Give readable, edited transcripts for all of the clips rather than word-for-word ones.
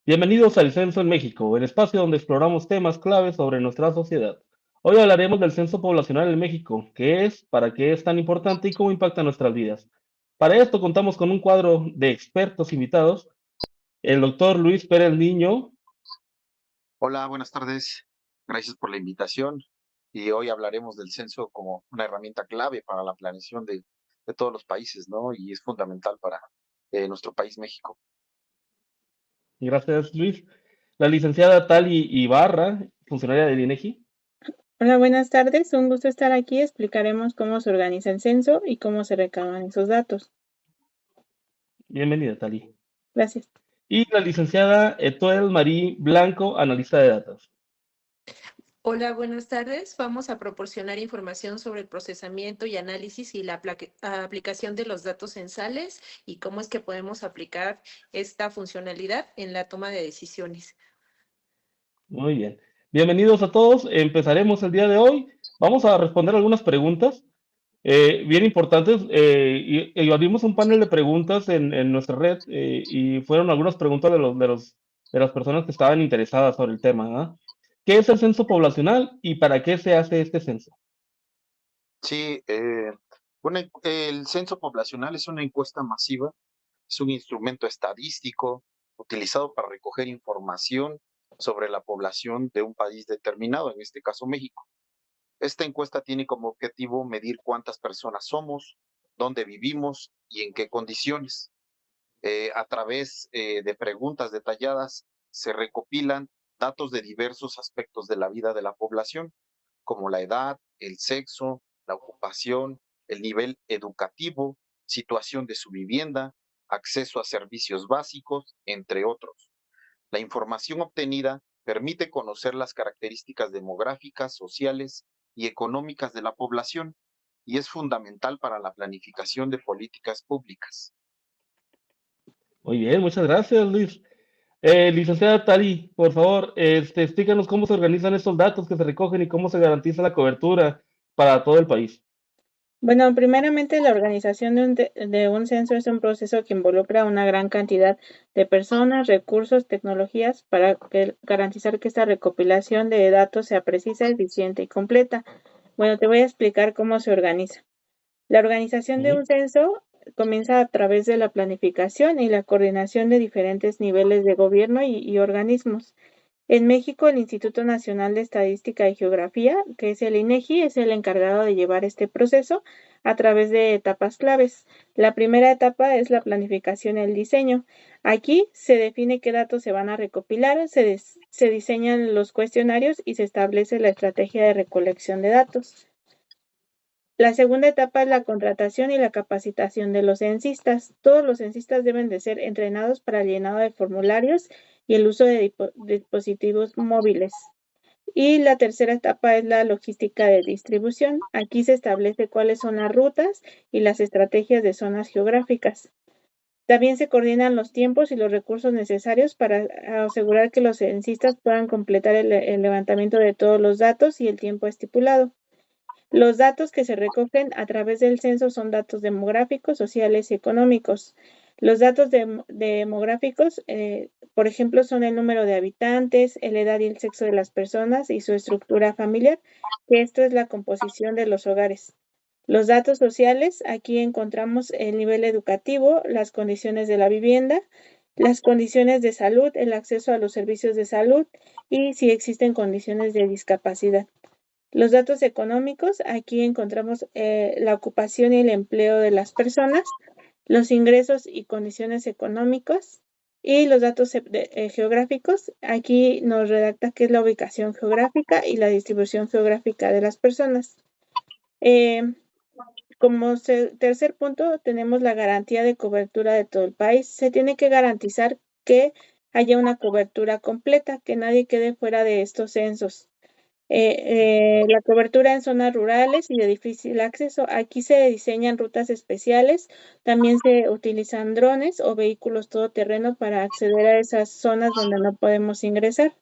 Bienvenidos al Censo en México, el espacio donde exploramos temas claves sobre nuestra sociedad. Hoy hablaremos del censo poblacional en México, qué es, para qué es tan importante y cómo impacta nuestras vidas. Para esto contamos con un cuadro de expertos invitados, el doctor Luis Pérez Niño. Hola, buenas tardes. Gracias por la invitación. Y hoy hablaremos del censo como una herramienta clave para la planeación de todos los países, ¿no? Y es fundamental para nuestro país, México. Gracias, Luis. La licenciada Tali Ibarra, funcionaria del INEGI. Hola, buenas tardes. Un gusto estar aquí. Explicaremos cómo se organiza el censo y cómo se recaban esos datos. Bienvenida, Tali. Gracias. Y la licenciada Etuel Marí Blanco, analista de datos. Hola, buenas tardes. Vamos a proporcionar información sobre el procesamiento y análisis y la aplicación de los datos censales y cómo es que podemos aplicar esta funcionalidad en la toma de decisiones. Muy bien. Bienvenidos a todos. Empezaremos el día de hoy. Vamos a responder algunas preguntas bien importantes. Y abrimos un panel de preguntas en nuestra red y fueron algunas preguntas de las personas que estaban interesadas sobre el tema. ¿Ah? ¿Qué es el censo poblacional y para qué se hace este censo? Sí, el censo poblacional es una encuesta masiva, es un instrumento estadístico utilizado para recoger información sobre la población de un país determinado, en este caso México. Esta encuesta tiene como objetivo medir cuántas personas somos, dónde vivimos y en qué condiciones. A través de preguntas detalladas se recopilan datos de diversos aspectos de la vida de la población, como la edad, el sexo, la ocupación, el nivel educativo, situación de su vivienda, acceso a servicios básicos, entre otros. La información obtenida permite conocer las características demográficas, sociales y económicas de la población y es fundamental para la planificación de políticas públicas. Muy bien, muchas gracias, Luis. Licenciada Tali, por favor, explícanos cómo se organizan estos datos que se recogen y cómo se garantiza la cobertura para todo el país. Bueno, primeramente la organización de un censo es un proceso que involucra una gran cantidad de personas, recursos, tecnologías para garantizar que esta recopilación de datos sea precisa, eficiente y completa. Bueno, te voy a explicar cómo se organiza. La organización de Ujú. un censo comienza a través de la planificación y la coordinación de diferentes niveles de gobierno y organismos. En México, el Instituto Nacional de Estadística y Geografía, que es el INEGI, es el encargado de llevar este proceso a través de etapas claves. La primera etapa es la planificación y el diseño. Aquí se define qué datos se van a recopilar, se diseñan los cuestionarios y se establece la estrategia de recolección de datos. La segunda etapa es la contratación y la capacitación de los censistas. Todos los censistas deben de ser entrenados para el llenado de formularios y el uso de dispositivos móviles. Y la tercera etapa es la logística de distribución. Aquí se establece cuáles son las rutas y las estrategias de zonas geográficas. También se coordinan los tiempos y los recursos necesarios para asegurar que los censistas puedan completar el levantamiento de todos los datos y el tiempo estipulado. Los datos que se recogen a través del censo son datos demográficos, sociales y económicos. Los datos demográficos, por ejemplo, son el número de habitantes, la edad y el sexo de las personas y su estructura familiar, que esto es la composición de los hogares. Los datos sociales, aquí encontramos el nivel educativo, las condiciones de la vivienda, las condiciones de salud, el acceso a los servicios de salud y si existen condiciones de discapacidad. Los datos económicos, aquí encontramos la ocupación y el empleo de las personas, los ingresos y condiciones económicas y los datos geográficos. Aquí nos redacta qué es la ubicación geográfica y la distribución geográfica de las personas. Como tercer punto, tenemos la garantía de cobertura de todo el país. Se tiene que garantizar que haya una cobertura completa, que nadie quede fuera de estos censos. La cobertura en zonas rurales y de difícil acceso. Aquí se diseñan rutas especiales. También se utilizan drones o vehículos todoterreno para acceder a esas zonas donde no podemos ingresar.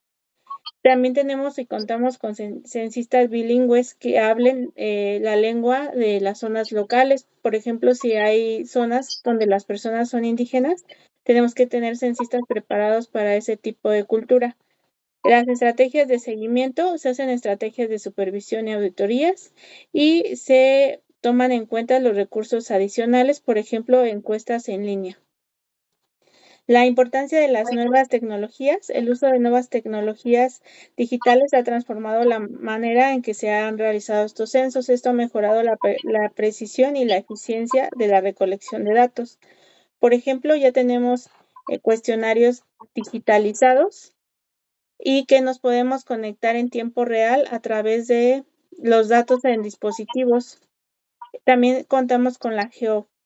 También tenemos y contamos con censistas bilingües que hablen la lengua de las zonas locales. Por ejemplo, si hay zonas donde las personas son indígenas, Tenemos que tener censistas preparados para ese tipo de cultura. Las estrategias de seguimiento, se hacen estrategias de supervisión y auditorías y se toman en cuenta los recursos adicionales, por ejemplo, encuestas en línea. La importancia de las nuevas tecnologías. El uso de nuevas tecnologías digitales ha transformado la manera en que se han realizado estos censos. Esto ha mejorado la precisión y la eficiencia de la recolección de datos. Por ejemplo, ya tenemos cuestionarios digitalizados y que nos podemos conectar en tiempo real a través de los datos en dispositivos. También contamos con la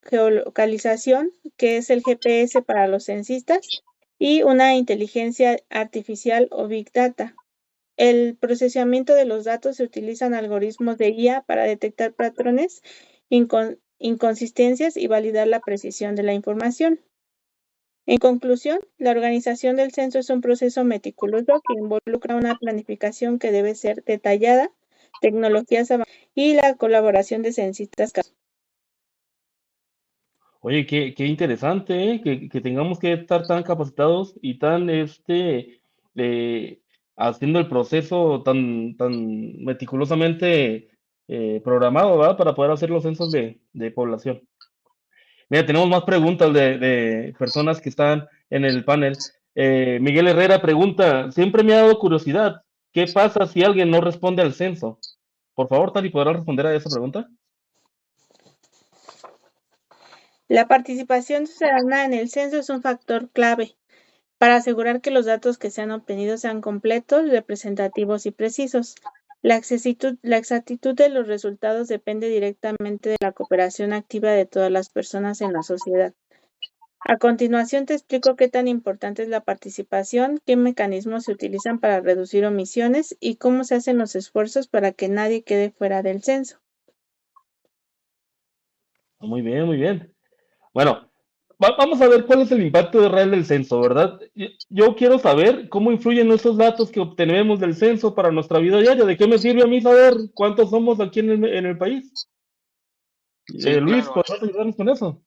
geolocalización, que es el GPS para los censistas, y una inteligencia artificial o Big Data. El procesamiento de los datos se utilizan algoritmos de IA para detectar patrones, inconsistencias y validar la precisión de la información. En conclusión, la organización del censo es un proceso meticuloso que involucra una planificación que debe ser detallada, tecnologías avanzadas y la colaboración de censistas. Oye, qué interesante, ¿eh? Que tengamos que estar tan capacitados y tan, eh, haciendo el proceso tan meticulosamente programado, ¿verdad? Para poder hacer los censos de población. Mira, tenemos más preguntas de personas que están en el panel. Miguel Herrera pregunta, siempre me ha dado curiosidad, ¿qué pasa si alguien no responde al censo? Por favor, Tali, ¿podrás responder a esa pregunta? La participación ciudadana en el censo es un factor clave para asegurar que los datos que sean obtenidos sean completos, representativos y precisos. La exactitud de los resultados depende directamente de la cooperación activa de todas las personas en la sociedad. A continuación te explico qué tan importante es la participación, qué mecanismos se utilizan para reducir omisiones y cómo se hacen los esfuerzos para que nadie quede fuera del censo. Muy bien, muy bien. Bueno, vamos a ver cuál es el impacto real del censo, ¿verdad? Yo quiero saber cómo influyen esos datos que obtenemos del censo para nuestra vida diaria. ¿De qué me sirve a mí saber cuántos somos aquí en el país? Sí, Luis, claro, ¿podrás ayudarnos con eso?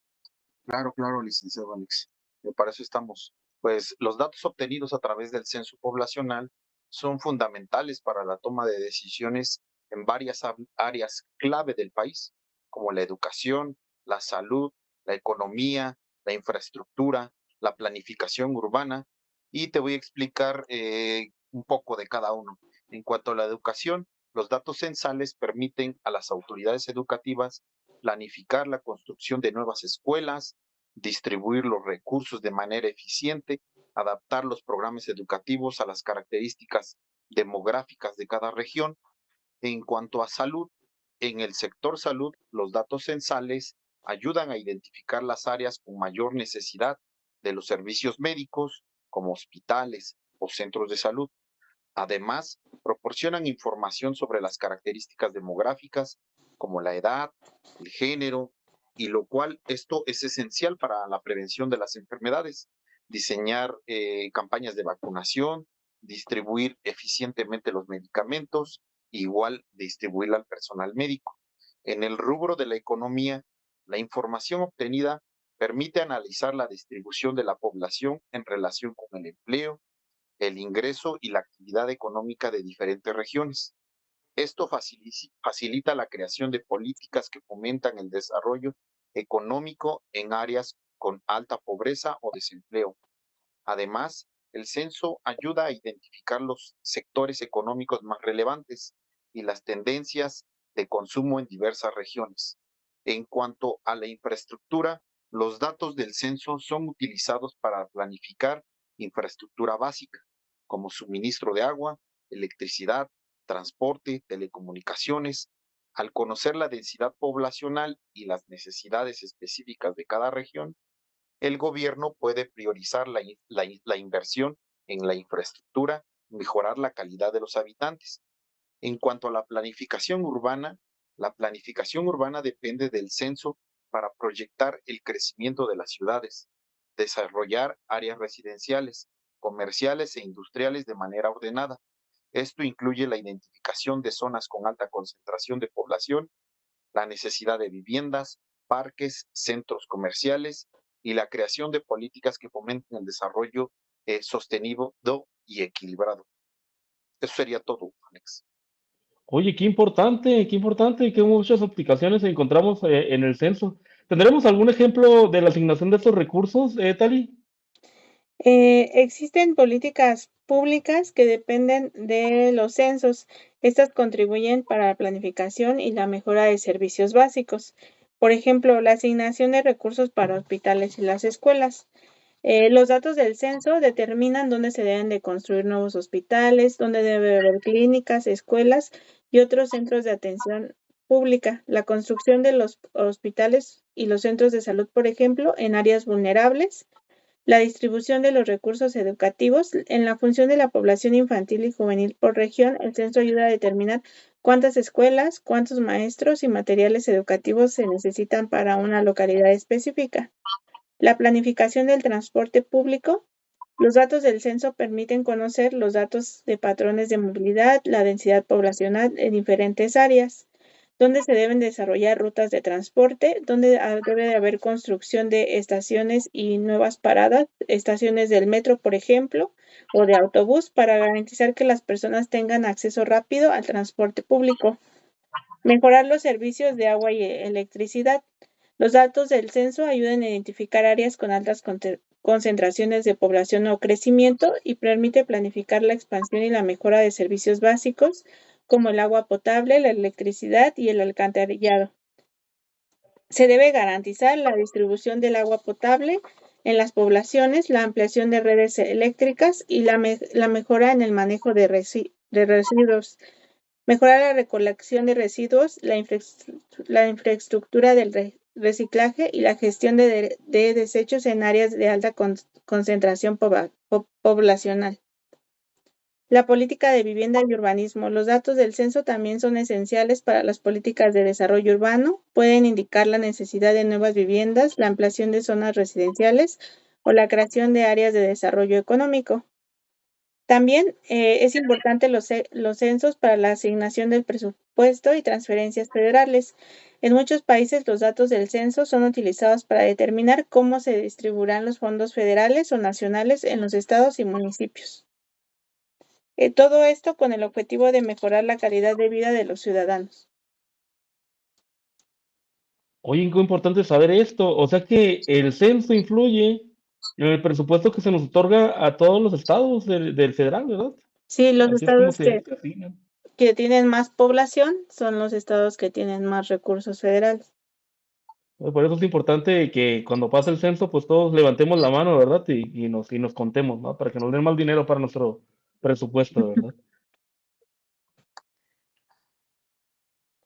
claro, licenciado Alex. Para eso estamos. Pues los datos obtenidos a través del censo poblacional son fundamentales para la toma de decisiones en varias áreas clave del país, como la educación, la salud, la economía, la infraestructura, la planificación urbana, y te voy a explicar un poco de cada uno. En cuanto a la educación, los datos censales permiten a las autoridades educativas planificar la construcción de nuevas escuelas, distribuir los recursos de manera eficiente, adaptar los programas educativos a las características demográficas de cada región. En cuanto a salud, en el sector salud, los datos censales ayudan a identificar las áreas con mayor necesidad de los servicios médicos, como hospitales o centros de salud. Además, proporcionan información sobre las características demográficas como la edad, el género, y lo cual esto es esencial para la prevención de las enfermedades. Diseñar campañas de vacunación, distribuir eficientemente los medicamentos, igual distribuirla al personal médico. En el rubro de la economía, la información obtenida permite analizar la distribución de la población en relación con el empleo, el ingreso y la actividad económica de diferentes regiones. Esto facilita la creación de políticas que fomentan el desarrollo económico en áreas con alta pobreza o desempleo. Además, el censo ayuda a identificar los sectores económicos más relevantes y las tendencias de consumo en diversas regiones. En cuanto a la infraestructura, los datos del censo son utilizados para planificar infraestructura básica, como suministro de agua, electricidad, transporte, telecomunicaciones. Al conocer la densidad poblacional y las necesidades específicas de cada región, el gobierno puede priorizar la inversión en la infraestructura, mejorar la calidad de los habitantes. En cuanto a la planificación urbana depende del censo para proyectar el crecimiento de las ciudades, desarrollar áreas residenciales, comerciales e industriales de manera ordenada. Esto incluye la identificación de zonas con alta concentración de población, la necesidad de viviendas, parques, centros comerciales y la creación de políticas que fomenten el desarrollo sostenido y equilibrado. Eso sería todo, Alex. Oye, qué importante, que muchas aplicaciones encontramos en el censo. ¿Tendremos algún ejemplo de la asignación de estos recursos, Tali? Existen políticas públicas que dependen de los censos. Estas contribuyen para la planificación y la mejora de servicios básicos. Por ejemplo, la asignación de recursos para hospitales y las escuelas. Los datos del censo determinan dónde se deben de construir nuevos hospitales, dónde debe haber clínicas, escuelas y otros centros de atención pública. La construcción de los hospitales y los centros de salud, por ejemplo, en áreas vulnerables. La distribución de los recursos educativos. En la función de la población infantil y juvenil por región, el censo ayuda a determinar cuántas escuelas, cuántos maestros y materiales educativos se necesitan para una localidad específica. La planificación del transporte público. Los datos del censo permiten conocer los datos de patrones de movilidad, la densidad poblacional en diferentes áreas, dónde se deben desarrollar rutas de transporte, dónde debe de haber construcción de estaciones y nuevas paradas, estaciones del metro, por ejemplo, o de autobús, para garantizar que las personas tengan acceso rápido al transporte público. Mejorar los servicios de agua y electricidad. Los datos del censo ayudan a identificar áreas con altas concentraciones de población o crecimiento y permite planificar la expansión y la mejora de servicios básicos como el agua potable, la electricidad y el alcantarillado. Se debe garantizar la distribución del agua potable en las poblaciones, la ampliación de redes eléctricas y la mejora en el manejo de residuos. Mejorar la recolección de residuos, la infraestructura del reciclaje y la gestión de desechos en áreas de alta concentración poblacional. La política de vivienda y urbanismo. Los datos del censo también son esenciales para las políticas de desarrollo urbano. Pueden indicar la necesidad de nuevas viviendas, la ampliación de zonas residenciales o la creación de áreas de desarrollo económico. También es importante los censos para la asignación del presupuesto y transferencias federales. En muchos países los datos del censo son utilizados para determinar cómo se distribuirán los fondos federales o nacionales en los estados y municipios. Todo esto con el objetivo de mejorar la calidad de vida de los ciudadanos. Oye, qué importante saber esto. O sea que el censo influye en el presupuesto que se nos otorga a todos los estados del federal, ¿verdad? Sí, los Así es como estados se asignan. que tienen más población son los estados que tienen más recursos federales. Por eso es importante que cuando pase el censo, pues todos levantemos la mano, ¿verdad? Y nos contemos, ¿no? Para que nos den más dinero para nuestro presupuesto, ¿verdad?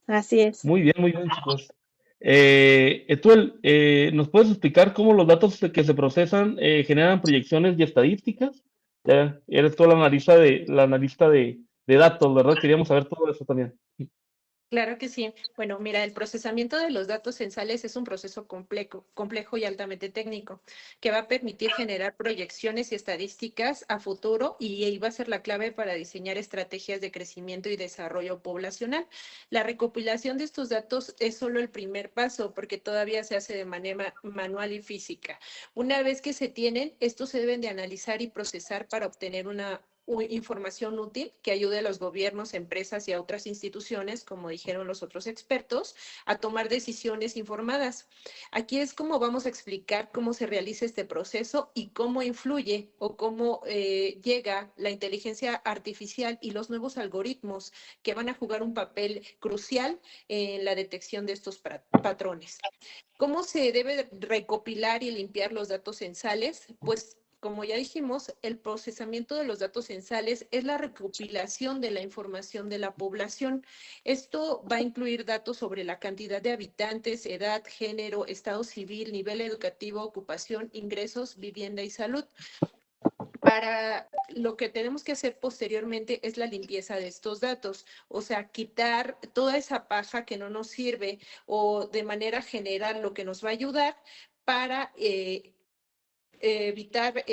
Así es. Muy bien, chicos. Etuel, ¿nos puedes explicar cómo los datos que se procesan generan proyecciones y estadísticas? Ya, eres tú la analista de datos, ¿verdad? Queríamos saber todo eso también. Claro que sí. Bueno, mira, el procesamiento de los datos censales es un proceso complejo y altamente técnico que va a permitir generar proyecciones y estadísticas a futuro y va a ser la clave para diseñar estrategias de crecimiento y desarrollo poblacional. La recopilación de estos datos es solo el primer paso porque todavía se hace de manera manual y física. Una vez que se tienen, estos se deben de analizar y procesar para obtener una información útil que ayude a los gobiernos, empresas y a otras instituciones, como dijeron los otros expertos, a tomar decisiones informadas. Aquí es como vamos a explicar cómo se realiza este proceso y cómo influye o cómo llega la inteligencia artificial y los nuevos algoritmos que van a jugar un papel crucial en la detección de estos patrones. ¿Cómo se debe recopilar y limpiar los datos censales? Pues como ya dijimos, el procesamiento de los datos censales es la recopilación de la información de la población. Esto va a incluir datos sobre la cantidad de habitantes, edad, género, estado civil, nivel educativo, ocupación, ingresos, vivienda y salud. Para lo que tenemos que hacer posteriormente es la limpieza de estos datos, o sea, quitar toda esa paja que no nos sirve o de manera general lo que nos va a ayudar para evitar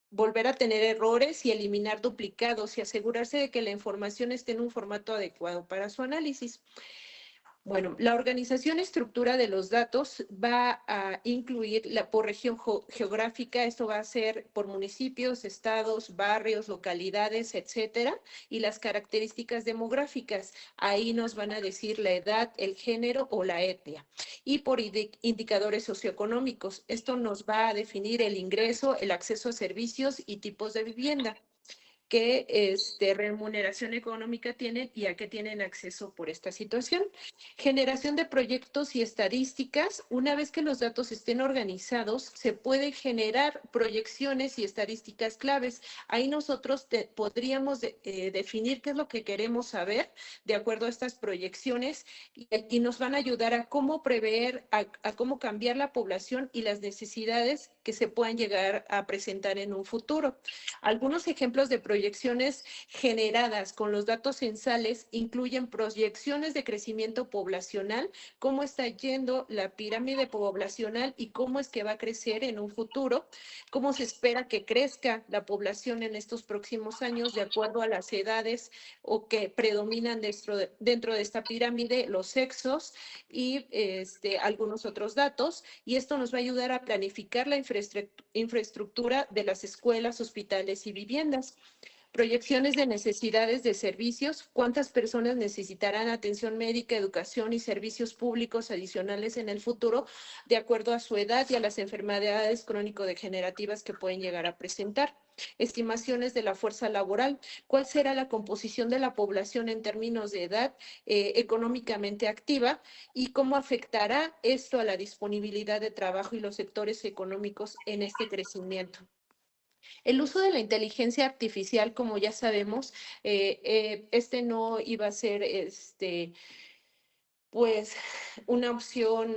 volver a tener errores y eliminar duplicados y asegurarse de que la información esté en un formato adecuado para su análisis. Bueno, la organización y estructura de los datos va a incluir por región geográfica, esto va a ser por municipios, estados, barrios, localidades, etcétera, y las características demográficas. Ahí nos van a decir la edad, el género o la etnia. Y por indicadores socioeconómicos, esto nos va a definir el ingreso, el acceso a servicios y tipos de vivienda, qué remuneración económica tienen y a qué tienen acceso por esta situación. Generación de proyectos y estadísticas. Una vez que los datos estén organizados, se pueden generar proyecciones y estadísticas claves. Ahí nosotros podríamos definir qué es lo que queremos saber de acuerdo a estas proyecciones y nos van a ayudar a cómo prever, a cómo cambiar la población y las necesidades que se puedan llegar a presentar en un futuro. Algunos ejemplos de proyecciones generadas con los datos censales incluyen proyecciones de crecimiento poblacional, cómo está yendo la pirámide poblacional y cómo es que va a crecer en un futuro, cómo se espera que crezca la población en estos próximos años de acuerdo a las edades o que predominan dentro de esta pirámide, los sexos y algunos otros datos. Y esto nos va a ayudar a planificar la infraestructura de las escuelas, hospitales y viviendas. Proyecciones de necesidades de servicios, cuántas personas necesitarán atención médica, educación y servicios públicos adicionales en el futuro, de acuerdo a su edad y a las enfermedades crónico-degenerativas que pueden llegar a presentar. Estimaciones de la fuerza laboral, cuál será la composición de la población en términos de edad económicamente activa y cómo afectará esto a la disponibilidad de trabajo y los sectores económicos en este crecimiento. El uso de la inteligencia artificial, como ya sabemos, no iba a ser pues una opción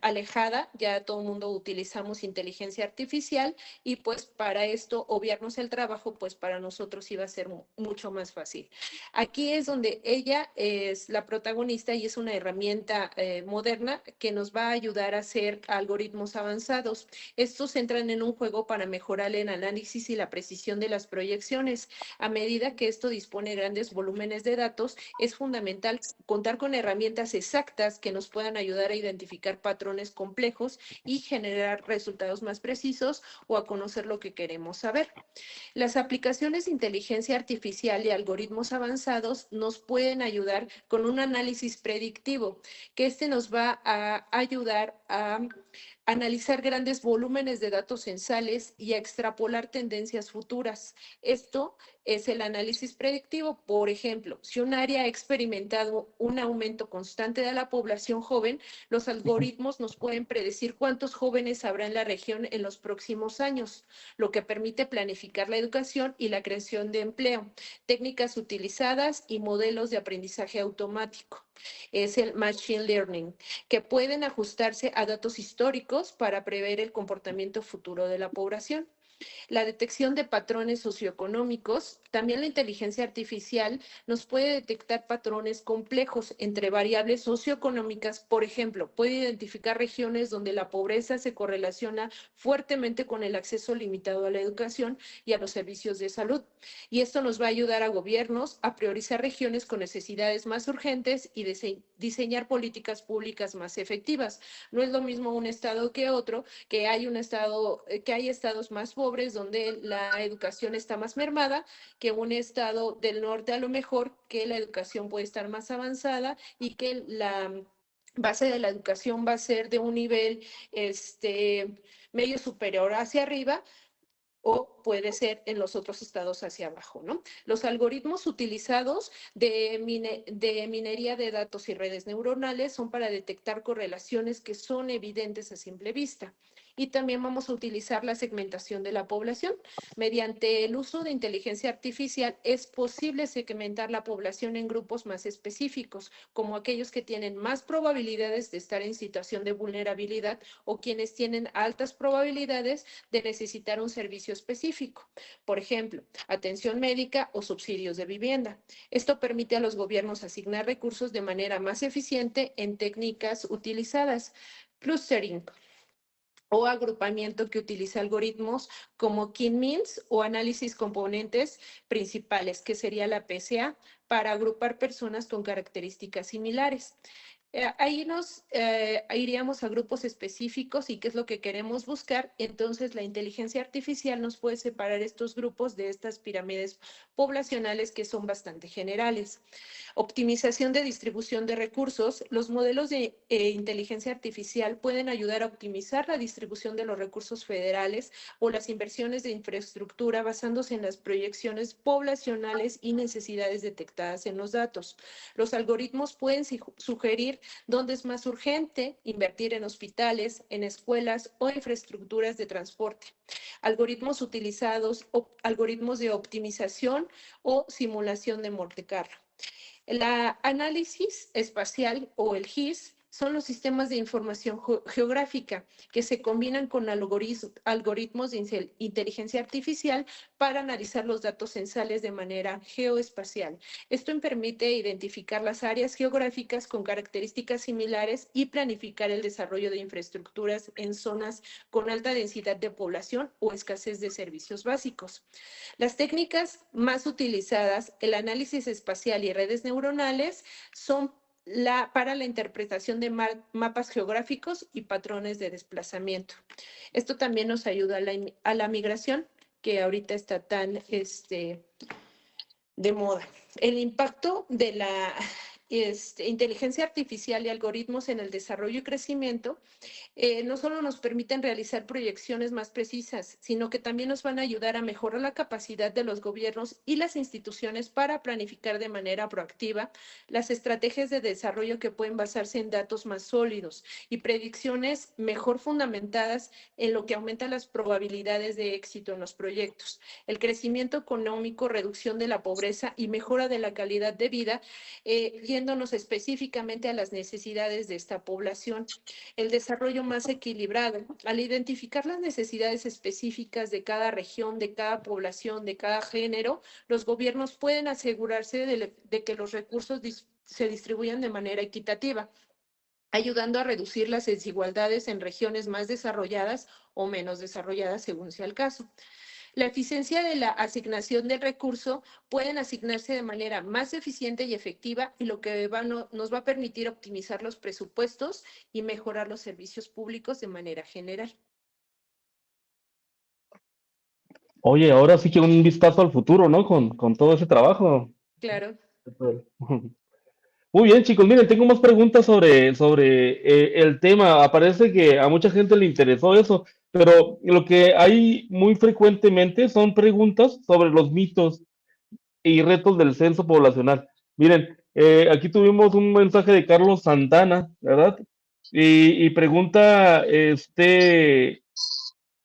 alejada, ya todo el mundo utilizamos inteligencia artificial y pues para esto obviarnos el trabajo, pues para nosotros iba a ser mucho más fácil. Aquí es donde ella es la protagonista y es una herramienta moderna que nos va a ayudar a hacer algoritmos avanzados. Estos entran en un juego para mejorar el análisis y la precisión de las proyecciones. A medida que esto dispone grandes volúmenes de datos, es fundamental contar con herramientas exactas que nos puedan ayudar a identificar patrones complejos y generar resultados más precisos o a conocer lo que queremos saber. Las aplicaciones de inteligencia artificial y algoritmos avanzados nos pueden ayudar con un análisis predictivo, que nos va a ayudar a analizar grandes volúmenes de datos censales y a extrapolar tendencias futuras. Esto es el análisis predictivo. Por ejemplo, si un área ha experimentado un aumento constante de la población joven, los algoritmos nos pueden predecir cuántos jóvenes habrá en la región en los próximos años, lo que permite planificar la educación y la creación de empleo, técnicas utilizadas y modelos de aprendizaje automático. Es el Machine Learning, que pueden ajustarse a datos históricos para prever el comportamiento futuro de la población. La detección de patrones socioeconómicos, también la inteligencia artificial nos puede detectar patrones complejos entre variables socioeconómicas. Por ejemplo, puede identificar regiones donde la pobreza se correlaciona fuertemente con el acceso limitado a la educación y a los servicios de salud. Y esto nos va a ayudar a gobiernos a priorizar regiones con necesidades más urgentes y diseñar políticas públicas más efectivas. No es lo mismo un estado que otro, que hay estados más pobres donde la educación está más mermada que un estado del norte a lo mejor que la educación puede estar más avanzada y que la base de la educación va a ser de un nivel medio superior hacia arriba, o puede ser en los otros estados hacia abajo, ¿no? Los algoritmos utilizados de minería de datos y redes neuronales son para detectar correlaciones que son evidentes a simple vista. Y también vamos a utilizar la segmentación de la población. Mediante el uso de inteligencia artificial es posible segmentar la población en grupos más específicos, como aquellos que tienen más probabilidades de estar en situación de vulnerabilidad o quienes tienen altas probabilidades de necesitar un servicio específico. Por ejemplo, atención médica o subsidios de vivienda. Esto permite a los gobiernos asignar recursos de manera más eficiente en técnicas utilizadas. Clustering o agrupamiento que utiliza algoritmos como K-means o análisis componentes principales, que sería la PCA, para agrupar personas con características similares. Ahí nos iríamos a grupos específicos y qué es lo que queremos buscar. Entonces, la inteligencia artificial nos puede separar estos grupos de estas pirámides poblacionales que son bastante generales. Optimización de distribución de recursos. Los modelos de inteligencia artificial pueden ayudar a optimizar la distribución de los recursos federales o las inversiones de infraestructura basándose en las proyecciones poblacionales y necesidades detectadas en los datos. Los algoritmos pueden sugerir dónde es más urgente invertir en hospitales, en escuelas o infraestructuras de transporte. Algoritmos utilizados, algoritmos de optimización o simulación de Monte Carlo. El análisis espacial o el GIS son los sistemas de información geográfica que se combinan con algoritmos de inteligencia artificial para analizar los datos censales de manera geoespacial. Esto permite identificar las áreas geográficas con características similares y planificar el desarrollo de infraestructuras en zonas con alta densidad de población o escasez de servicios básicos. Las técnicas más utilizadas, el análisis espacial y redes neuronales, son para la interpretación de mapas geográficos y patrones de desplazamiento. Esto también nos ayuda a la migración, que ahorita está tan de moda. El impacto de la inteligencia artificial y algoritmos en el desarrollo y crecimiento no solo nos permiten realizar proyecciones más precisas, sino que también nos van a ayudar a mejorar la capacidad de los gobiernos y las instituciones para planificar de manera proactiva las estrategias de desarrollo que pueden basarse en datos más sólidos y predicciones mejor fundamentadas en lo que aumenta las probabilidades de éxito en los proyectos. El crecimiento económico, reducción de la pobreza y mejora de la calidad de vida, yéndonos específicamente a las necesidades de esta población. El desarrollo más equilibrado. Al identificar las necesidades específicas de cada región, de cada población, de cada género, los gobiernos pueden asegurarse de que los recursos se distribuyan de manera equitativa, ayudando a reducir las desigualdades en regiones más desarrolladas o menos desarrolladas, según sea el caso. La eficiencia de la asignación del recurso pueden asignarse de manera más eficiente y efectiva, y lo que nos va a permitir optimizar los presupuestos y mejorar los servicios públicos de manera general. Oye, ahora sí que un vistazo al futuro, ¿no? Con todo ese trabajo. Claro. Muy bien, chicos, miren, tengo más preguntas sobre el tema. Parece que a mucha gente le interesó eso, pero lo que hay muy frecuentemente son preguntas sobre los mitos y retos del censo poblacional. Miren, aquí tuvimos un mensaje de Carlos Santana, ¿verdad? Y pregunta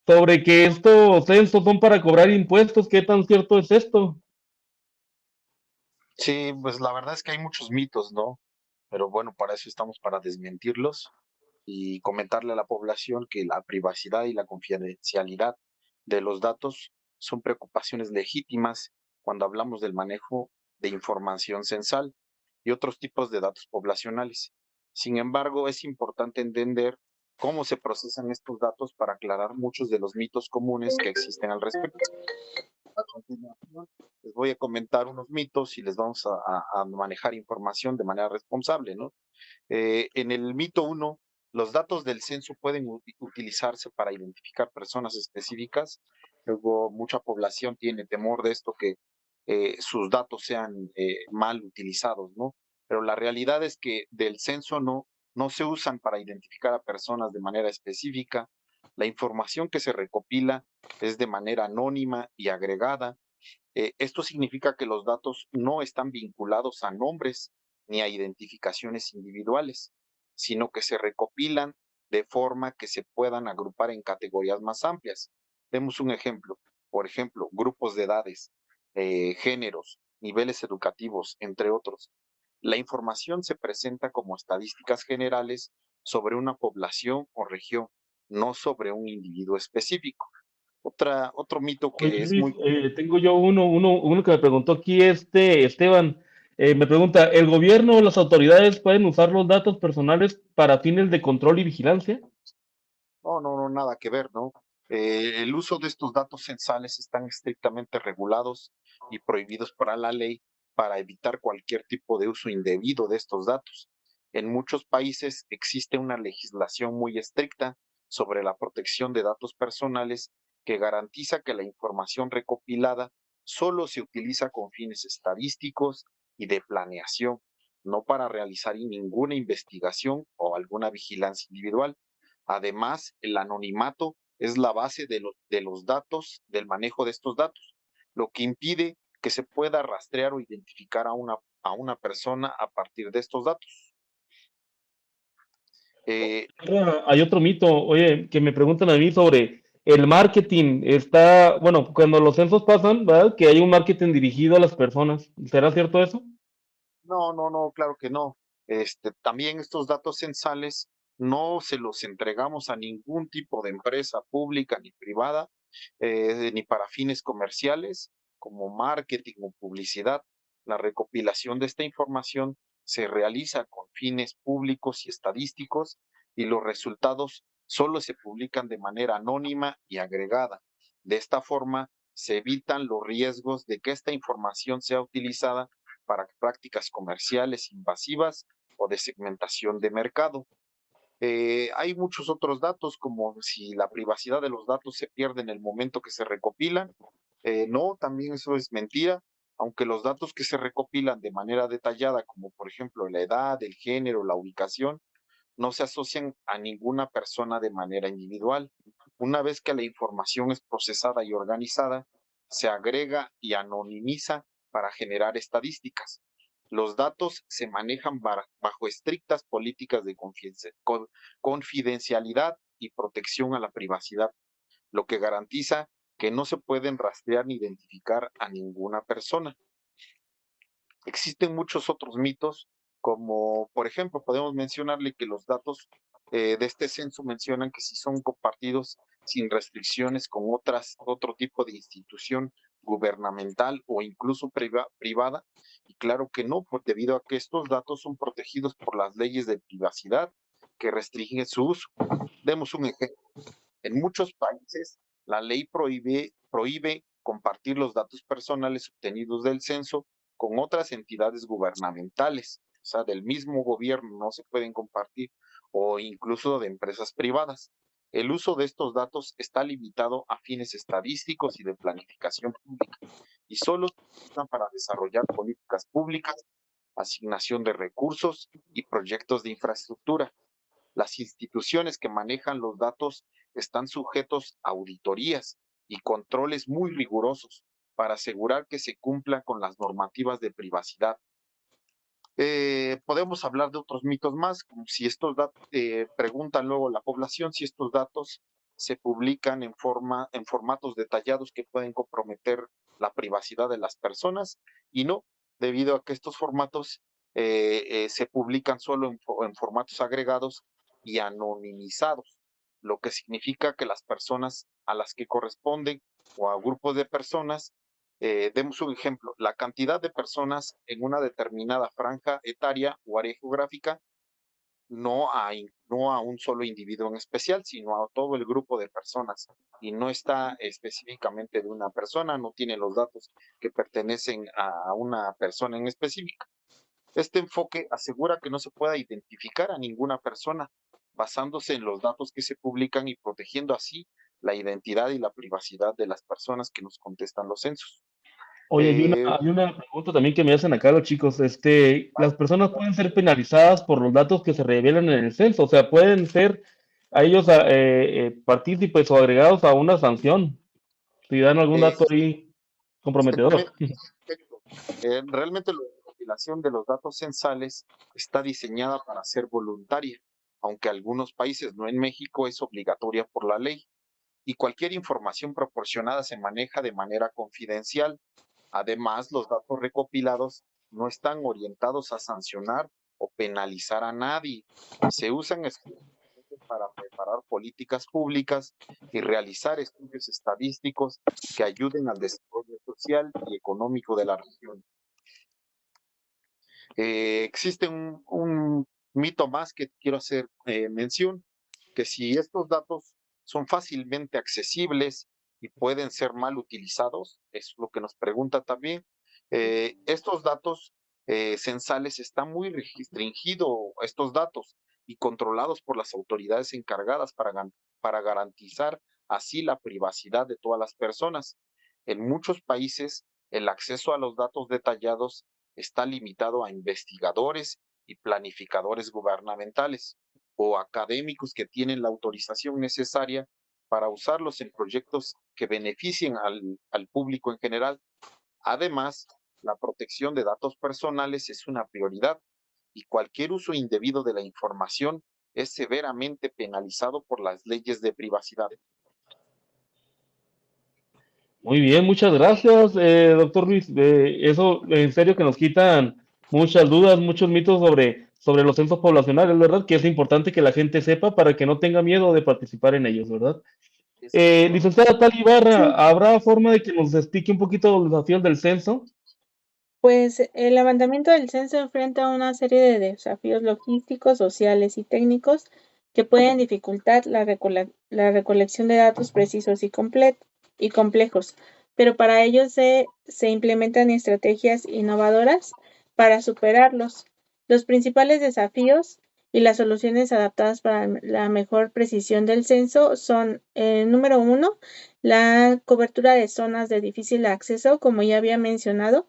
sobre que estos censos son para cobrar impuestos. ¿Qué tan cierto es esto? Sí, pues la verdad es que hay muchos mitos, ¿no? Pero bueno, para eso estamos, para desmentirlos y comentarle a la población que la privacidad y la confidencialidad de los datos son preocupaciones legítimas cuando hablamos del manejo de información censal y otros tipos de datos poblacionales. Sin embargo, es importante entender cómo se procesan estos datos para aclarar muchos de los mitos comunes que existen al respecto. A continuación, les voy a comentar unos mitos y les vamos a manejar información de manera responsable, ¿no? En el mito 1, los datos del censo pueden utilizarse para identificar personas específicas. Luego, mucha población tiene temor de esto, que sus datos sean mal utilizados, ¿no? Pero la realidad es que del censo no se usan para identificar a personas de manera específica. La información que se recopila es de manera anónima y agregada. Esto significa que los datos no están vinculados a nombres ni a identificaciones individuales, sino que se recopilan de forma que se puedan agrupar en categorías más amplias. Demos un ejemplo. Por ejemplo, grupos de edades, géneros, niveles educativos, entre otros. La información se presenta como estadísticas generales sobre una población o región, no sobre un individuo específico. Otro mito Oye, que es Luis, muy... tengo yo uno que me preguntó aquí, Esteban, me pregunta, ¿el gobierno o las autoridades pueden usar los datos personales para fines de control y vigilancia? No, nada que ver, ¿no? El uso de estos datos censales están estrictamente regulados y prohibidos para la ley para evitar cualquier tipo de uso indebido de estos datos. En muchos países existe una legislación muy estricta sobre la protección de datos personales que garantiza que la información recopilada solo se utiliza con fines estadísticos y de planeación, no para realizar ninguna investigación o alguna vigilancia individual. Además, el anonimato es la base de los datos, del manejo de estos datos, lo que impide que se pueda rastrear o identificar a una persona a partir de estos datos. Eh, Hay otro mito, oye, que me preguntan a mí sobre el marketing. Está, bueno, cuando los censos pasan, ¿verdad? Que hay un marketing dirigido a las personas. ¿Será cierto eso? no, claro que no. También estos datos censales no se los entregamos a ningún tipo de empresa pública ni privada, ni para fines comerciales, como marketing o publicidad. La recopilación de esta información se realiza con fines públicos y estadísticos y los resultados solo se publican de manera anónima y agregada. De esta forma, se evitan los riesgos de que esta información sea utilizada para prácticas comerciales invasivas o de segmentación de mercado. Hay muchos otros datos, como si la privacidad de los datos se pierde en el momento que se recopilan. No, también eso es mentira, aunque los datos que se recopilan de manera detallada, como por ejemplo la edad, el género, la ubicación, no se asocian a ninguna persona de manera individual. Una vez que la información es procesada y organizada, se agrega y anonimiza para generar estadísticas. Los datos se manejan bajo estrictas políticas de confidencialidad y protección a la privacidad, lo que garantiza que no se pueden rastrear ni identificar a ninguna persona. Existen muchos otros mitos, como por ejemplo, podemos mencionarle que los datos de este censo mencionan que si son compartidos sin restricciones con otro tipo de institución gubernamental o incluso privada, y claro que no, pues debido a que estos datos son protegidos por las leyes de privacidad que restringen su uso. Demos un ejemplo. En muchos países, la ley prohíbe compartir los datos personales obtenidos del censo con otras entidades gubernamentales, o sea, del mismo gobierno no se pueden compartir, o incluso de empresas privadas. El uso de estos datos está limitado a fines estadísticos y de planificación pública, y solo se usan para desarrollar políticas públicas, asignación de recursos y proyectos de infraestructura. Las instituciones que manejan los datos están sujetos a auditorías y controles muy rigurosos para asegurar que se cumplan con las normativas de privacidad. Podemos hablar de otros mitos más, como si estos datos, preguntan luego la población si estos datos se publican en formatos detallados que pueden comprometer la privacidad de las personas, y no, debido a que estos formatos se publican solo en formatos agregados y anonimizados, lo que significa que las personas a las que corresponden o a grupos de personas, demos un ejemplo, la cantidad de personas en una determinada franja etaria o área geográfica, no a un solo individuo en especial, sino a todo el grupo de personas. Y no está específicamente de una persona, no tiene los datos que pertenecen a una persona en específica. Este enfoque asegura que no se pueda identificar a ninguna persona, basándose en los datos que se publican y protegiendo así la identidad y la privacidad de las personas que nos contestan los censos. Oye, Eh, hay una pregunta también que me hacen acá los chicos. Las personas pueden ser penalizadas por los datos que se revelan en el censo, o sea, pueden ser a ellos partícipes o agregados a una sanción si dan algún eh, dato ahí comprometedor. exactamente, perfecto. Realmente la recopilación de los datos censales está diseñada para ser voluntaria, aunque algunos países, no en México, es obligatoria por la ley. Y cualquier información proporcionada se maneja de manera confidencial. Además, los datos recopilados no están orientados a sancionar o penalizar a nadie. Se usan exclusivamente para preparar políticas públicas y realizar estudios estadísticos que ayuden al desarrollo social y económico de la región. Existe un mito más que quiero hacer mención, que si estos datos son fácilmente accesibles y pueden ser mal utilizados, es lo que nos pregunta también. Estos datos censales está muy restringido estos datos y controlados por las autoridades encargadas para garantizar así la privacidad de todas las personas. En muchos países, el acceso a los datos detallados está limitado a investigadores y planificadores gubernamentales o académicos que tienen la autorización necesaria para usarlos en proyectos que beneficien al público en general. Además, la protección de datos personales es una prioridad y cualquier uso indebido de la información es severamente penalizado por las leyes de privacidad. Muy bien, muchas gracias, doctor Luis. Eso en serio que nos quitan muchas dudas, muchos mitos sobre los censos poblacionales, ¿verdad? Que es importante que la gente sepa para que no tenga miedo de participar en ellos, ¿verdad? Licenciada Tal Ibarra, Sí, ¿habrá forma de que nos explique un poquito los desafíos del censo? pues el levantamiento del censo enfrenta una serie de desafíos logísticos, sociales y técnicos que pueden dificultar la recolección de datos precisos y complejos, pero para ello se implementan estrategias innovadoras para superarlos. Los principales desafíos y las soluciones adaptadas para la mejor precisión del censo son, número uno, la cobertura de zonas de difícil acceso, como ya había mencionado.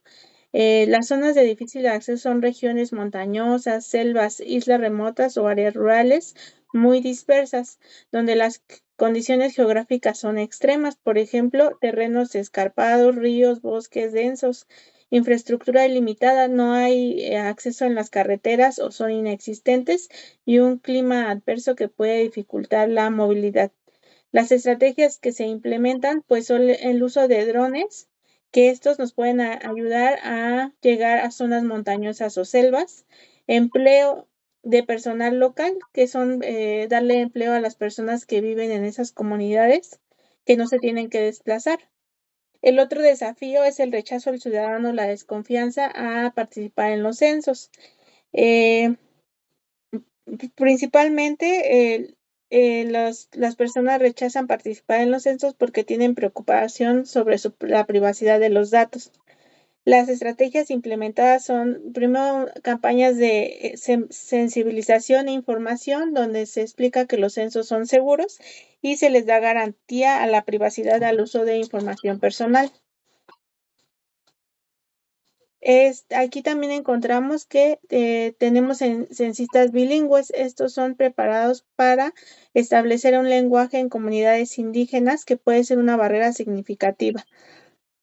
Las zonas de difícil acceso son regiones montañosas, selvas, islas remotas o áreas rurales muy dispersas, donde las condiciones geográficas son extremas, por ejemplo, terrenos escarpados, ríos, bosques densos, infraestructura ilimitada, no hay acceso en las carreteras o son inexistentes y un clima adverso que puede dificultar la movilidad. Las estrategias que se implementan pues son el uso de drones, que estos nos pueden ayudar a llegar a zonas montañosas o selvas, empleo de personal local, que son darle empleo a las personas que viven en esas comunidades, que no se tienen que desplazar. El otro desafío es el rechazo al ciudadano, la desconfianza a participar en los censos. Eh, Principalmente, las personas rechazan participar en los censos porque tienen preocupación sobre la privacidad de los datos. Las estrategias implementadas son, primero, campañas de sensibilización e información, donde se explica que los censos son seguros y se les da garantía a la privacidad al uso de información personal. Aquí también encontramos que tenemos censistas bilingües. Estos son preparados para establecer un lenguaje en comunidades indígenas que puede ser una barrera significativa.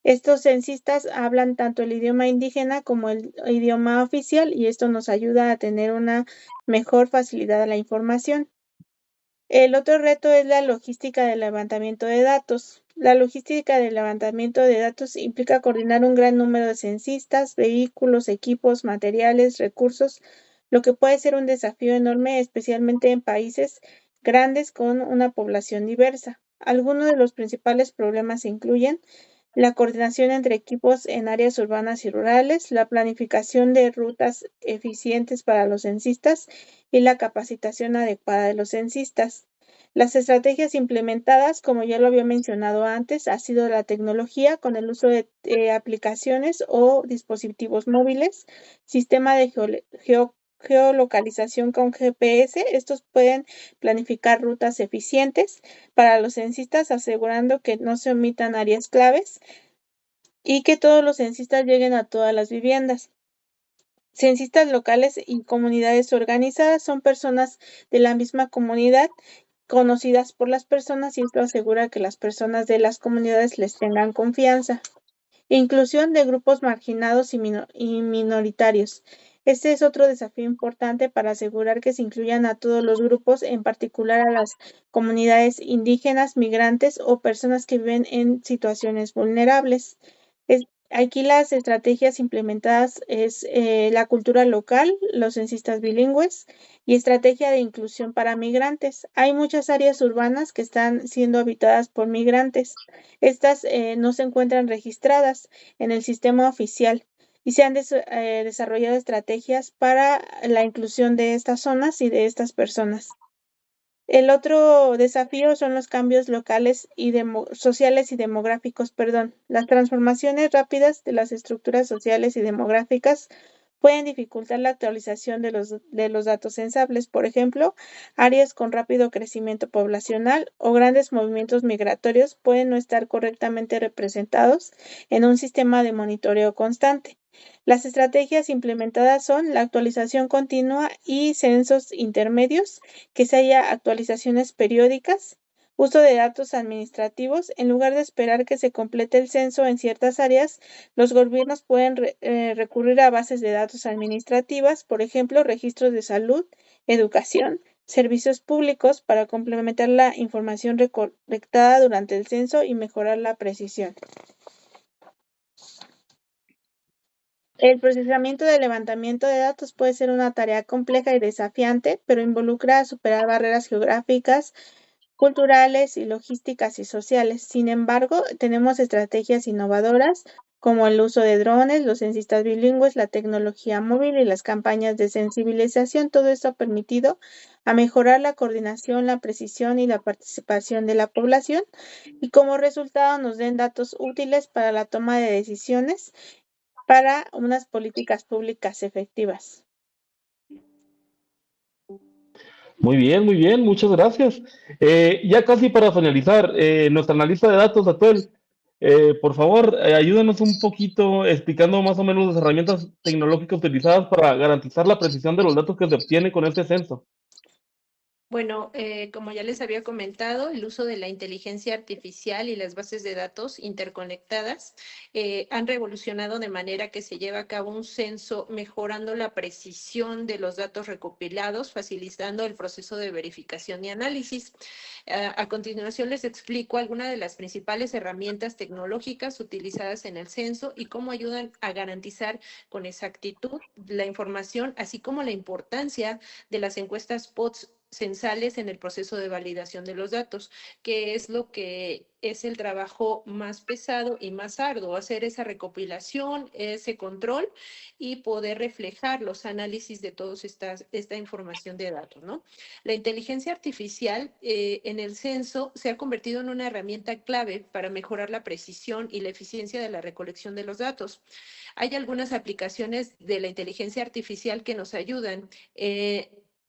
Estos censistas hablan tanto el idioma indígena como el idioma oficial y esto nos ayuda a tener una mejor facilidad a la información. El otro reto es la logística del levantamiento de datos. La logística del levantamiento de datos implica coordinar un gran número de censistas, vehículos, equipos, materiales, recursos, lo que puede ser un desafío enorme, especialmente en países grandes con una población diversa. Algunos de los principales problemas incluyen la coordinación entre equipos en áreas urbanas y rurales, la planificación de rutas eficientes para los censistas y la capacitación adecuada de los censistas. Las estrategias implementadas, como ya lo había mencionado antes, ha sido la tecnología con el uso de aplicaciones o dispositivos móviles, sistema de geolocalización con GPS. Estos pueden planificar rutas eficientes para los censistas, asegurando que no se omitan áreas claves y que todos los censistas lleguen a todas las viviendas. Censistas locales y comunidades organizadas son personas de la misma comunidad conocidas por las personas y esto asegura que las personas de las comunidades les tengan confianza. Inclusión de grupos marginados y minoritarios. Este es otro desafío importante para asegurar que se incluyan a todos los grupos, en particular a las comunidades indígenas, migrantes o personas que viven en situaciones vulnerables. Aquí las estrategias implementadas es la cultura local, los censistas bilingües y estrategia de inclusión para migrantes. Hay muchas áreas urbanas que están siendo habitadas por migrantes. Estas no se encuentran registradas en el sistema oficial y se han desarrollado estrategias para la inclusión de estas zonas y de estas personas. El otro desafío son los cambios locales y sociales y demográficos, perdón. Las transformaciones rápidas de las estructuras sociales y demográficas pueden dificultar la actualización de los datos censables. Por ejemplo, áreas con rápido crecimiento poblacional o grandes movimientos migratorios pueden no estar correctamente representados en un sistema de monitoreo constante. Las estrategias implementadas son la actualización continua y censos intermedios, que se haya actualizaciones periódicas, uso de datos administrativos. En lugar de esperar que se complete el censo en ciertas áreas, los gobiernos pueden recurrir a bases de datos administrativas, por ejemplo, registros de salud, educación, servicios públicos, para complementar la información recolectada durante el censo y mejorar la precisión. El procesamiento de levantamiento de datos puede ser una tarea compleja y desafiante, pero involucra superar barreras geográficas, culturales y logísticas y sociales. Sin embargo, tenemos estrategias innovadoras como el uso de drones, los censistas bilingües, la tecnología móvil y las campañas de sensibilización. Todo esto ha permitido a mejorar la coordinación, la precisión y la participación de la población, y como resultado nos den datos útiles para la toma de decisiones para unas políticas públicas efectivas. Muy bien, muchas gracias. Ya casi para finalizar, nuestra analista de datos, Atuel, por favor, ayúdanos un poquito explicando más o menos las herramientas tecnológicas utilizadas para garantizar la precisión de los datos que se obtienen con este censo. Bueno, como ya les había comentado, el uso de la inteligencia artificial y las bases de datos interconectadas han revolucionado de manera que se lleva a cabo un censo mejorando la precisión de los datos recopilados, facilitando el proceso de verificación y análisis. A continuación les explico algunas de las principales herramientas tecnológicas utilizadas en el censo y cómo ayudan a garantizar con exactitud la información, así como la importancia de las encuestas POTS censales en el proceso de validación de los datos, que es lo que es el trabajo más pesado y más arduo, hacer esa recopilación, ese control y poder reflejar los análisis de toda esta información de datos, ¿no? La inteligencia artificial en el censo se ha convertido en una herramienta clave para mejorar la precisión y la eficiencia de la recolección de los datos. Hay algunas aplicaciones de la inteligencia artificial que nos ayudan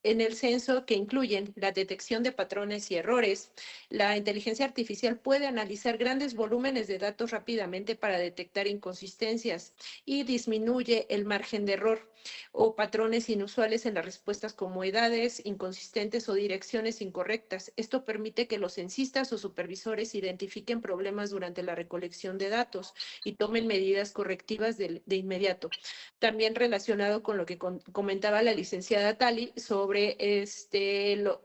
en el censo, que incluyen la detección de patrones y errores. La inteligencia artificial puede analizar grandes volúmenes de datos rápidamente para detectar inconsistencias y disminuye el margen de error o patrones inusuales en las respuestas, como edades inconsistentes o direcciones incorrectas. Esto permite que los censistas o supervisores identifiquen problemas durante la recolección de datos y tomen medidas correctivas de inmediato. También relacionado con lo que comentaba la licenciada Tali sobre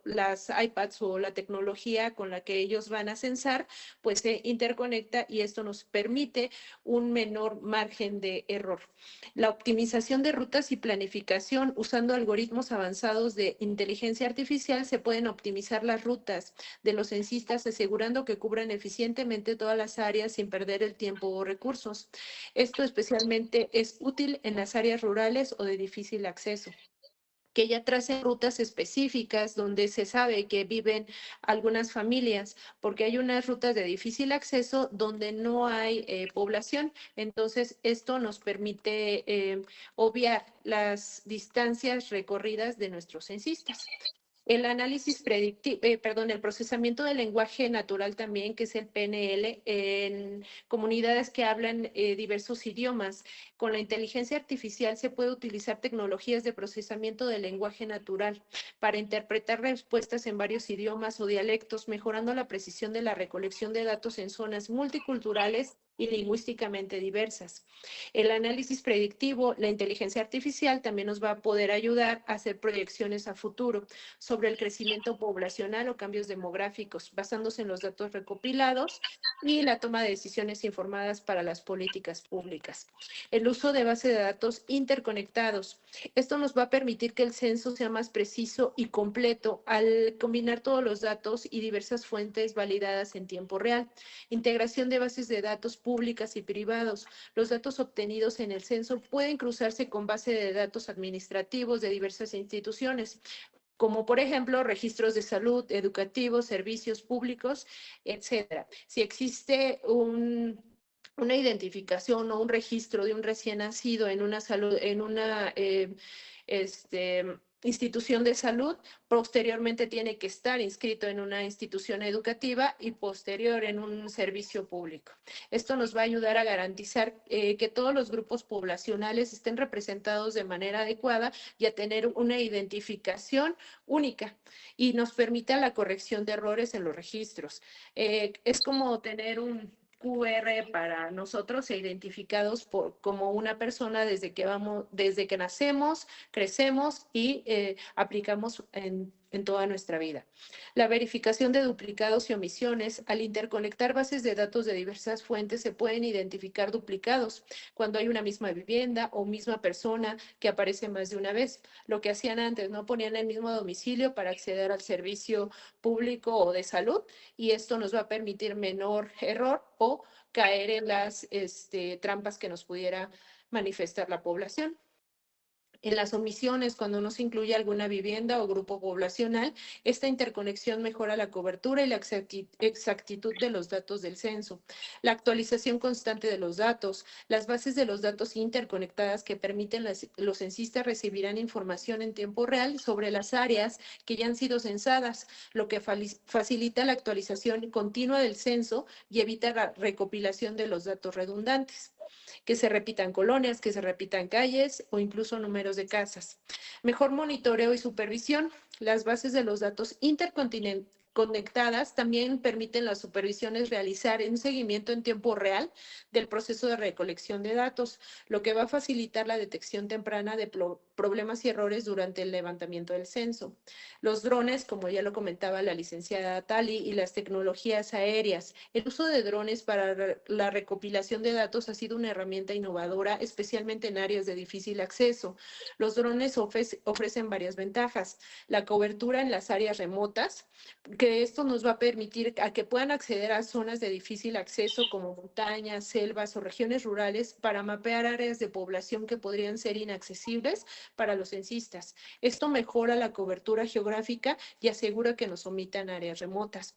las iPads o la tecnología con la que ellos van a censar, pues se interconecta y esto nos permite un menor margen de error. La optimización de rutas y planificación usando algoritmos avanzados de inteligencia artificial, se pueden optimizar las rutas de los censistas asegurando que cubran eficientemente todas las áreas sin perder el tiempo o recursos. Esto especialmente es útil en las áreas rurales o de difícil acceso, que ya tracen rutas específicas donde se sabe que viven algunas familias, porque hay unas rutas de difícil acceso donde no hay población. Entonces, esto nos permite obviar las distancias recorridas de nuestros censistas. El análisis predictivo, el procesamiento del lenguaje natural también, que es el PNL, en comunidades que hablan diversos idiomas. Con la inteligencia artificial se puede utilizar tecnologías de procesamiento del lenguaje natural para interpretar respuestas en varios idiomas o dialectos, mejorando la precisión de la recolección de datos en zonas multiculturales y lingüísticamente diversas. El análisis predictivo, la inteligencia artificial también nos va a poder ayudar a hacer proyecciones a futuro sobre el crecimiento poblacional o cambios demográficos, basándose en los datos recopilados y la toma de decisiones informadas para las políticas públicas. El uso de bases de datos interconectados. Esto nos va a permitir que el censo sea más preciso y completo al combinar todos los datos y diversas fuentes validadas en tiempo real. Integración de bases de datos públicas y privados. Los datos obtenidos en el censo pueden cruzarse con bases de datos administrativos de diversas instituciones, como por ejemplo registros de salud, educativos, servicios públicos, etcétera. Si existe una identificación o un registro de un recién nacido en una salud, en una institución de salud, posteriormente tiene que estar inscrito en una institución educativa y posterior en un servicio público. Esto nos va a ayudar a garantizar que todos los grupos poblacionales estén representados de manera adecuada y a tener una identificación única y nos permita la corrección de errores en los registros. Es como tener un QR para nosotros e identificados como una persona desde que nacemos, crecemos y aplicamos en toda nuestra vida. La verificación de duplicados y omisiones. Al interconectar bases de datos de diversas fuentes, se pueden identificar duplicados cuando hay una misma vivienda o misma persona que aparece más de una vez. Lo que hacían antes, no ponían el mismo domicilio para acceder al servicio público o de salud, y esto nos va a permitir menor error o caer en las trampas que nos pudiera manifestar la población. En las omisiones, cuando no se incluye alguna vivienda o grupo poblacional, esta interconexión mejora la cobertura y la exactitud de los datos del censo. La actualización constante de los datos. Las bases de los datos interconectadas que permiten los censistas recibirán información en tiempo real sobre las áreas que ya han sido censadas, lo que facilita la actualización continua del censo y evita la recopilación de los datos redundantes, que se repitan colonias, que se repitan calles o incluso números de casas. Mejor monitoreo y supervisión. Las bases de los datos interconectadas también permiten las supervisiones realizar un seguimiento en tiempo real del proceso de recolección de datos, lo que va a facilitar la detección temprana de problemas y errores durante el levantamiento del censo. Los drones, como ya lo comentaba la licenciada Tali, y las tecnologías aéreas. El uso de drones para la recopilación de datos ha sido una herramienta innovadora, especialmente en áreas de difícil acceso. Los drones ofrecen varias ventajas. La cobertura en las áreas remotas, que esto nos va a permitir a que puedan acceder a zonas de difícil acceso como montañas, selvas o regiones rurales para mapear áreas de población que podrían ser inaccesibles para los censistas. Esto mejora la cobertura geográfica y asegura que nos omitan áreas remotas.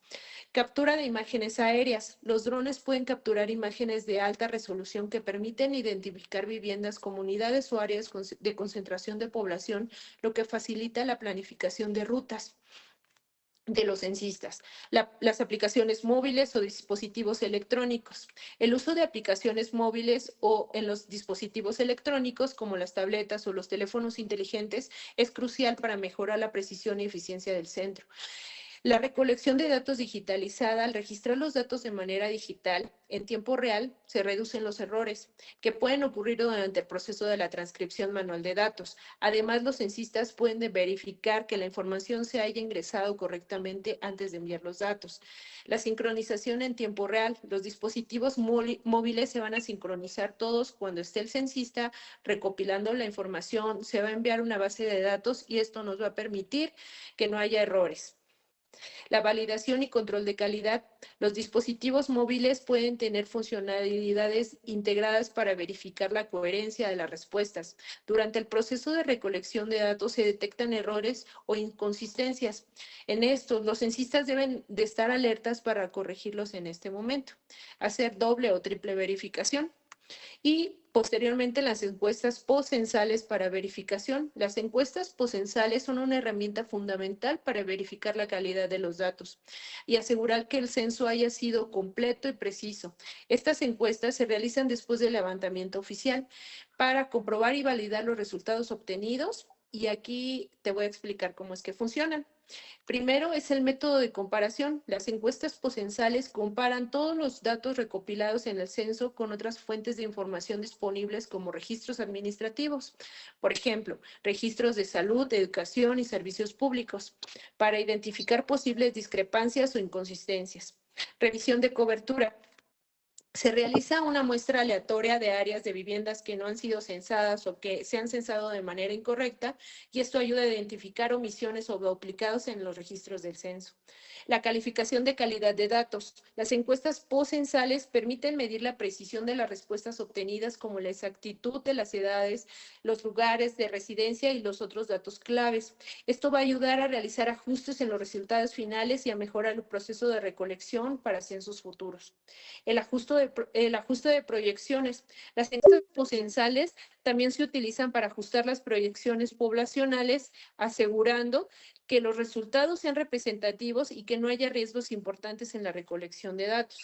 Captura de imágenes aéreas. Los drones pueden capturar imágenes de alta resolución que permiten identificar viviendas, comunidades o áreas de concentración de población, lo que facilita la planificación de rutas de los censistas. Las aplicaciones móviles o dispositivos electrónicos. El uso de aplicaciones móviles o en los dispositivos electrónicos como las tabletas o los teléfonos inteligentes es crucial para mejorar la precisión y eficiencia del centro. La recolección de datos digitalizada, al registrar los datos de manera digital en tiempo real, se reducen los errores que pueden ocurrir durante el proceso de la transcripción manual de datos. Además, los censistas pueden verificar que la información se haya ingresado correctamente antes de enviar los datos. La sincronización en tiempo real. Los dispositivos móviles se van a sincronizar todos cuando esté el censista recopilando la información. Se va a enviar una base de datos y esto nos va a permitir que no haya errores. La validación y control de calidad. Los dispositivos móviles pueden tener funcionalidades integradas para verificar la coherencia de las respuestas. Durante el proceso de recolección de datos se detectan errores o inconsistencias. En estos, los censistas deben de estar alertas para corregirlos en este momento. Hacer doble o triple verificación. Y posteriormente las encuestas poscensales para verificación. Las encuestas poscensales son una herramienta fundamental para verificar la calidad de los datos y asegurar que el censo haya sido completo y preciso. Estas encuestas se realizan después del levantamiento oficial para comprobar y validar los resultados obtenidos, y aquí te voy a explicar cómo es que funcionan. Primero es el método de comparación. Las encuestas poscensales comparan todos los datos recopilados en el censo con otras fuentes de información disponibles como registros administrativos, por ejemplo, registros de salud, de educación y servicios públicos, para identificar posibles discrepancias o inconsistencias. Revisión de cobertura. Se realiza una muestra aleatoria de áreas de viviendas que no han sido censadas o que se han censado de manera incorrecta, y esto ayuda a identificar omisiones o duplicados en los registros del censo. La calificación de calidad de datos. Las encuestas poscensales permiten medir la precisión de las respuestas obtenidas, como la exactitud de las edades, los lugares de residencia y los otros datos claves. Esto va a ayudar a realizar ajustes en los resultados finales y a mejorar el proceso de recolección para censos futuros. El ajuste el ajuste de proyecciones. Las encuestas poscensales también se utilizan para ajustar las proyecciones poblacionales, asegurando que los resultados sean representativos y que no haya riesgos importantes en la recolección de datos.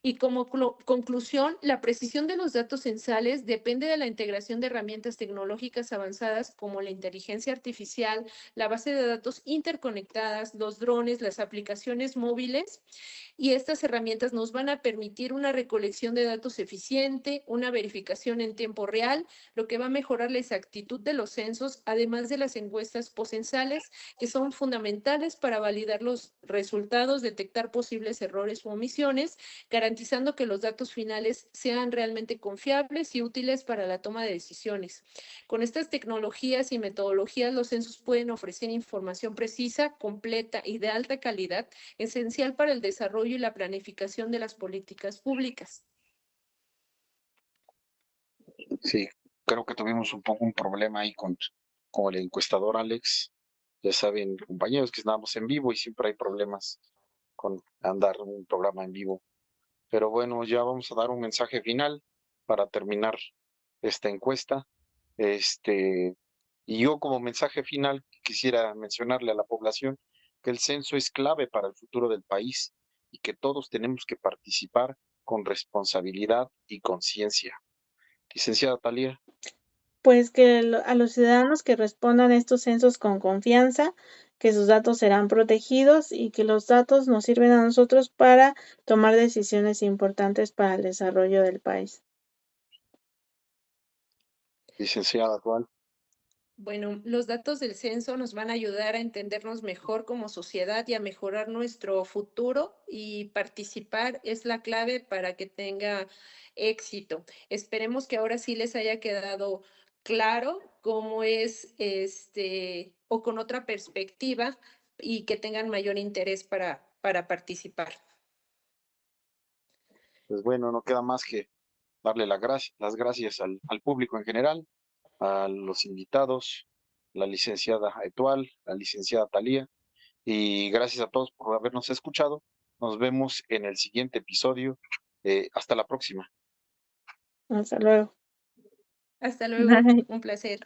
Y como conclusión, la precisión de los datos censales depende de la integración de herramientas tecnológicas avanzadas como la inteligencia artificial, la base de datos interconectadas, los drones, las aplicaciones móviles. Y estas herramientas nos van a permitir una recolección de datos eficiente, una verificación en tiempo real, lo que va a mejorar la exactitud de los censos, además de las encuestas poscensales, que son fundamentales para validar los resultados, detectar posibles errores u omisiones, garantizando que los datos finales sean realmente confiables y útiles para la toma de decisiones. Con estas tecnologías y metodologías, los censos pueden ofrecer información precisa, completa y de alta calidad, esencial para el desarrollo y la planificación de las políticas públicas. Sí, creo que tuvimos un poco un problema ahí con el encuestador Alex. Ya saben, compañeros, que estamos en vivo y siempre hay problemas con andar un programa en vivo. Pero bueno, ya vamos a dar un mensaje final para terminar esta encuesta. Y yo como mensaje final quisiera mencionarle a la población que el censo es clave para el futuro del país y que todos tenemos que participar con responsabilidad y conciencia. Licenciada Talía. Pues que a los ciudadanos que respondan a estos censos con confianza, que sus datos serán protegidos y que los datos nos sirven a nosotros para tomar decisiones importantes para el desarrollo del país. Licenciada actual. Bueno, los datos del censo nos van a ayudar a entendernos mejor como sociedad y a mejorar nuestro futuro, y participar es la clave para que tenga éxito. Esperemos que ahora sí les haya quedado claro cómo es o con otra perspectiva, y que tengan mayor interés para participar. Pues bueno, no queda más que darle las gracias al público en general, a los invitados, la licenciada Etual, la licenciada Talía, y gracias a todos por habernos escuchado. Nos vemos en el siguiente episodio. Hasta la próxima. Hasta luego. Hasta luego, Bye. un placer.